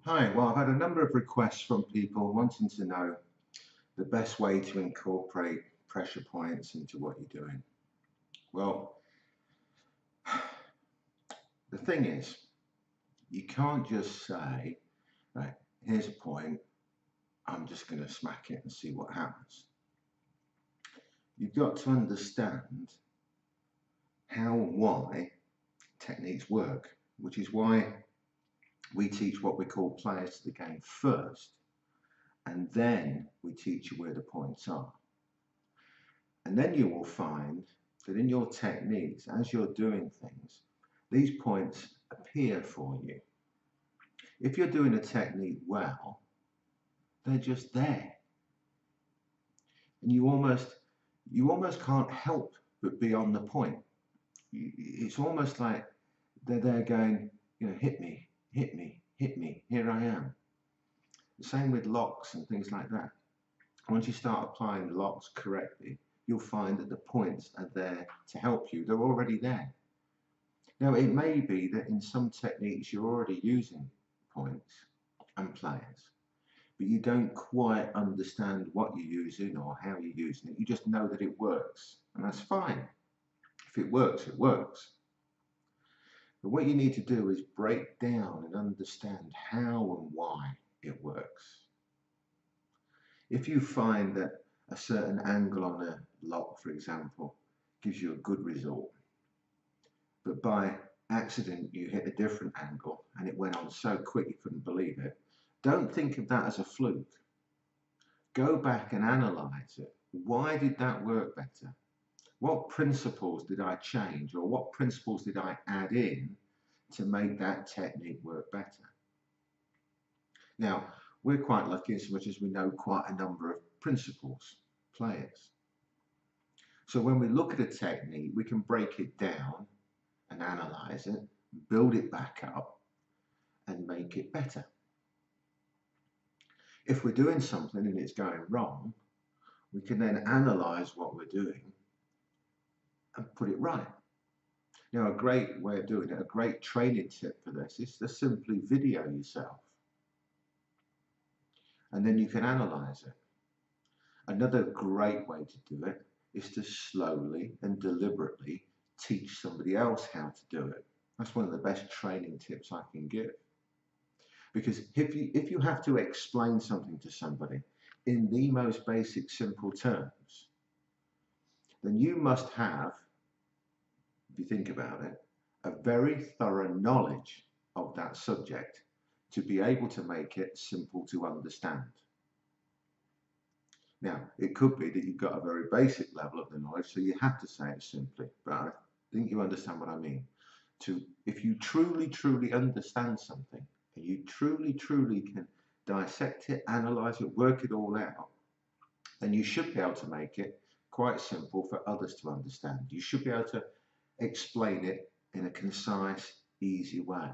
Hi, well, I've had a number of requests from people wanting to know the best way to incorporate pressure points into what you're doing. Well, the thing is, you can't just say, right, here's a point, I'm just going to smack it and see what happens. You've got to understand how and why techniques work, which is why we teach what we call players to the game first, and then we teach you where the points are. And then you will find that in your techniques, as you're doing things, these points appear for you. If you're doing a technique well, they're just there. And you almost can't help but be on the point. It's almost like they're there going, hit me, hit me, hit me, here I am. The same with locks and things like that. Once you start applying locks correctly, you'll find that the points are there to help you. They're already there. Now, it may be that in some techniques you're already using points and players, but you don't quite understand what you're using or how you're using it. You just know that it works, and that's fine. If it works, it works. But what you need to do is break down and understand how and why it works. If you find that a certain angle on a lock, for example, gives you a good result, but by accident you hit a different angle and it went on so quick you couldn't believe it, don't think of that as a fluke. Go back and analyze it. Why did that work better? What principles did I change, or what principles did I add in to make that technique work better? Now, we're quite lucky in so much as we know quite a number of principles, players. So when we look at a technique, we can break it down and analyze it, build it back up, and make it better. If we're doing something and it's going wrong, we can then analyze what we're doing and put it right. Now, a great way of doing it, a great training tip for this is to simply video yourself. And then you can analyze it. Another great way to do it is to slowly and deliberately teach somebody else how to do it. That's one of the best training tips I can give. Because if you have to explain something to somebody in the most basic, simple terms, then you must have, if you think about it, a very thorough knowledge of that subject to be able to make it simple to understand. Now, it could be that you've got a very basic level of the knowledge, so you have to say it simply, but I think you understand what I mean. If you truly, truly understand something, and you truly, truly can dissect it, analyze it, work it all out, then you should be able to make it quite simple for others to understand. You should be able to explain it in a concise, easy way,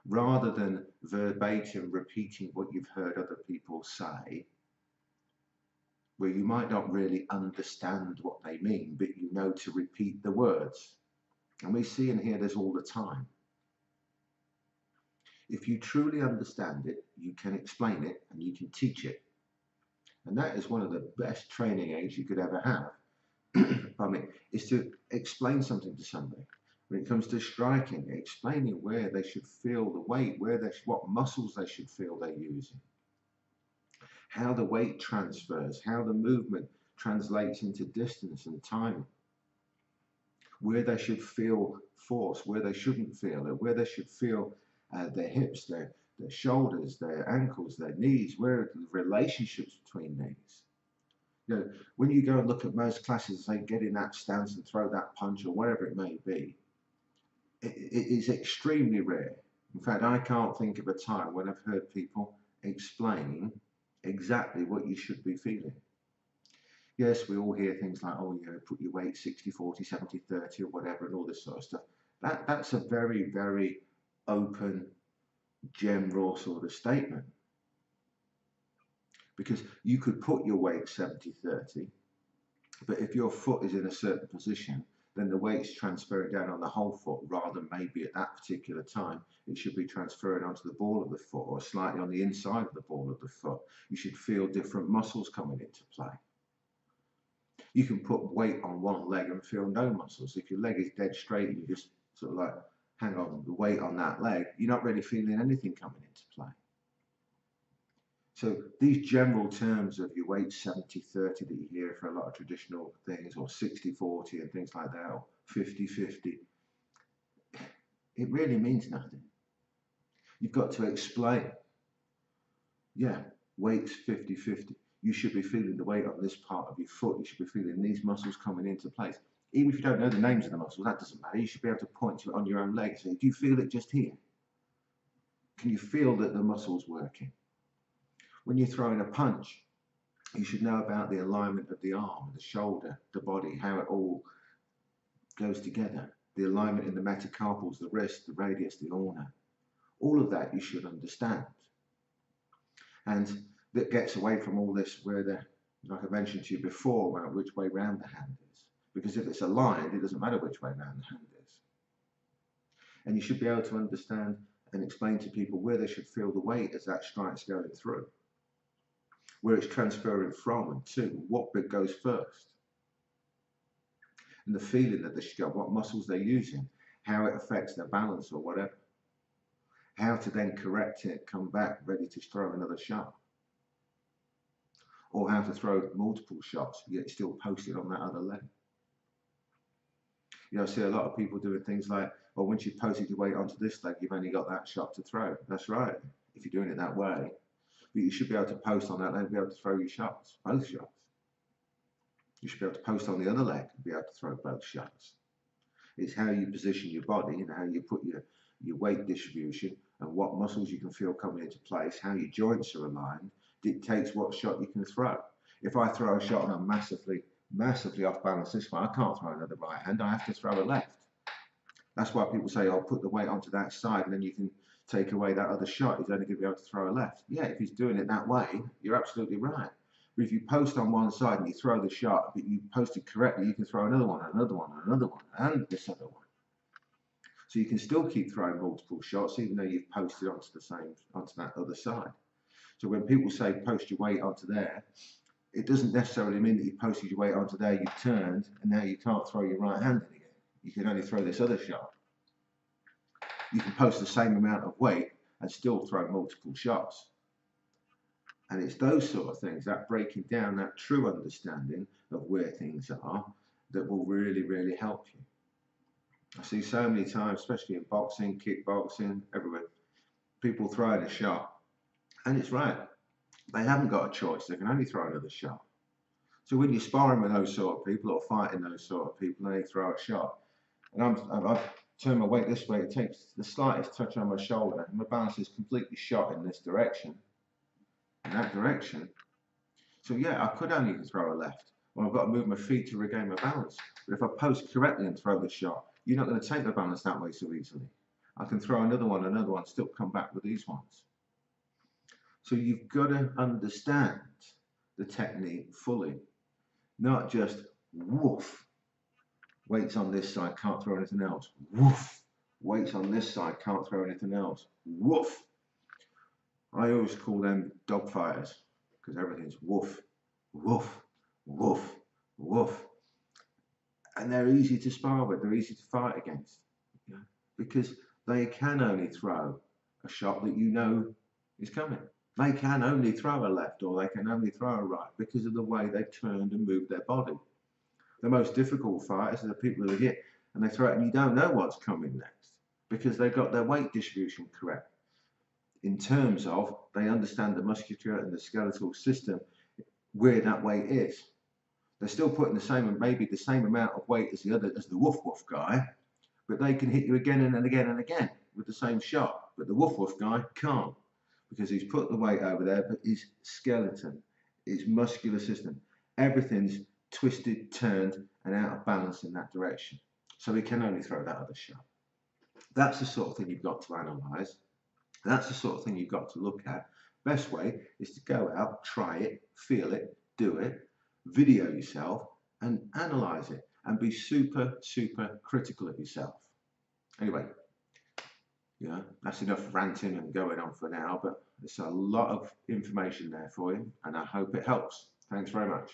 rather than verbatim repeating what you've heard other people say, where you might not really understand what they mean, but you know to repeat the words. And we see and hear this all the time. If you truly understand it, you can explain it and you can teach it. And that is one of the best training aids you could ever have. Pardon me, is to explain something to somebody. When it comes to striking, explaining where they should feel the weight, what muscles they should feel they're using, how the weight transfers, how the movement translates into distance and time, where they should feel force, where they shouldn't feel it, where they should feel their hips, their shoulders, their ankles, their knees, where are the relationships between these. When you go and look at most classes, say get in that stance and throw that punch or whatever it may be, it is extremely rare. In fact, I can't think of a time when I've heard people explain exactly what you should be feeling. Yes, we all hear things like, oh, put your weight 60, 40, 70, 30 or whatever and all this sort of stuff. That's a very, very open, general sort of statement. Because you could put your weight 70, 30, but if your foot is in a certain position, then the weight's transferring down on the whole foot rather than maybe at that particular time. It should be transferring onto the ball of the foot or slightly on the inside of the ball of the foot. You should feel different muscles coming into play. You can put weight on one leg and feel no muscles. If your leg is dead straight and you just sort of like hang on the weight on that leg, you're not really feeling anything coming into play. So these general terms of your weight 70-30 that you hear for a lot of traditional things, or 60-40 and things like that, or 50-50, it really means nothing. You've got to explain, yeah, weight's 50-50. You should be feeling the weight on this part of your foot. You should be feeling these muscles coming into place. Even if you don't know the names of the muscles, that doesn't matter. You should be able to point to it on your own leg. So do you feel it just here? Can you feel that the muscle's working? When you're throwing a punch, you should know about the alignment of the arm, the shoulder, the body, how it all goes together. The alignment in the metacarpals, the wrist, the radius, the ulna. All of that you should understand. And that gets away from all this where, like I mentioned to you before, about which way round the hand is. Because if it's aligned, it doesn't matter which way round the hand is. And you should be able to understand and explain to people where they should feel the weight as that strike's going through, where it's transferring from and to, what bit goes first, and the feeling that they should get, what muscles they're using, how it affects their balance or whatever, how to then correct it, come back ready to throw another shot, or how to throw multiple shots yet still posted on that other leg. You know, I see a lot of people doing things like, well, once you've posted your weight onto this leg, you've only got that shot to throw. That's right, if you're doing it that way. But you should be able to post on that leg and be able to throw your shots, both shots. You should be able to post on the other leg and be able to throw both shots. It's how you position your body and how you put your weight distribution and what muscles you can feel coming into place, how your joints are aligned, dictates what shot you can throw. If I throw a shot and I'm massively off balance this way, I can't throw another right hand, I have to throw a left. That's why people say, I'll put the weight onto that side and then you can take away that other shot. He's only going to be able to throw a left. Yeah, if he's doing it that way, you're absolutely right. But if you post on one side and you throw the shot, but you post it correctly, you can throw another one, another one, another one, and this other one. So you can still keep throwing multiple shots, even though you've posted onto that other side. So when people say post your weight onto there, it doesn't necessarily mean that you've posted your weight onto there, you've turned, and now you can't throw your right hand in again. You can only throw this other shot. You can post the same amount of weight and still throw multiple shots. And it's those sort of things, that breaking down, that true understanding of where things are, that will really, really help you. I see so many times, especially in boxing, kickboxing, everywhere, people throwing a shot. And it's right, they haven't got a choice, they can only throw another shot. So when you're sparring with those sort of people or fighting those sort of people, they throw a shot. And I've turned my weight this way, it takes the slightest touch on my shoulder, and my balance is completely shot in this direction, in that direction. So yeah, I could only throw a left, or I've got to move my feet to regain my balance. But if I post correctly and throw the shot, you're not going to take the balance that way so easily. I can throw another one, still come back with these ones. So you've got to understand the technique fully, not just woof, weights on this side, can't throw anything else, woof, weights on this side, can't throw anything else, woof. I always call them dog fighters because everything's woof, woof, woof, woof. And they're easy to spar with, they're easy to fight against, yeah? Because they can only throw a shot that you know is coming. They can only throw a left or they can only throw a right because of the way they've turned and moved their body. The most difficult fighters are the people who hit and they throw it and you don't know what's coming next because they've got their weight distribution correct. In terms of, they understand the musculature and the skeletal system, where that weight is. They're still putting the same, maybe the same amount of weight as the woof woof guy, but they can hit you again and again and again with the same shot. But the woof woof guy can't because he's put the weight over there, but his skeleton, his muscular system, everything's twisted, turned, and out of balance in that direction. So he can only throw that other shot. That's the sort of thing you've got to analyse. That's the sort of thing you've got to look at. Best way is to go out, try it, feel it, do it, video yourself and analyse it. and be super, super critical of yourself. Anyway, yeah, that's enough ranting and going on for now, but there's a lot of information there for you, and I hope it helps. Thanks very much.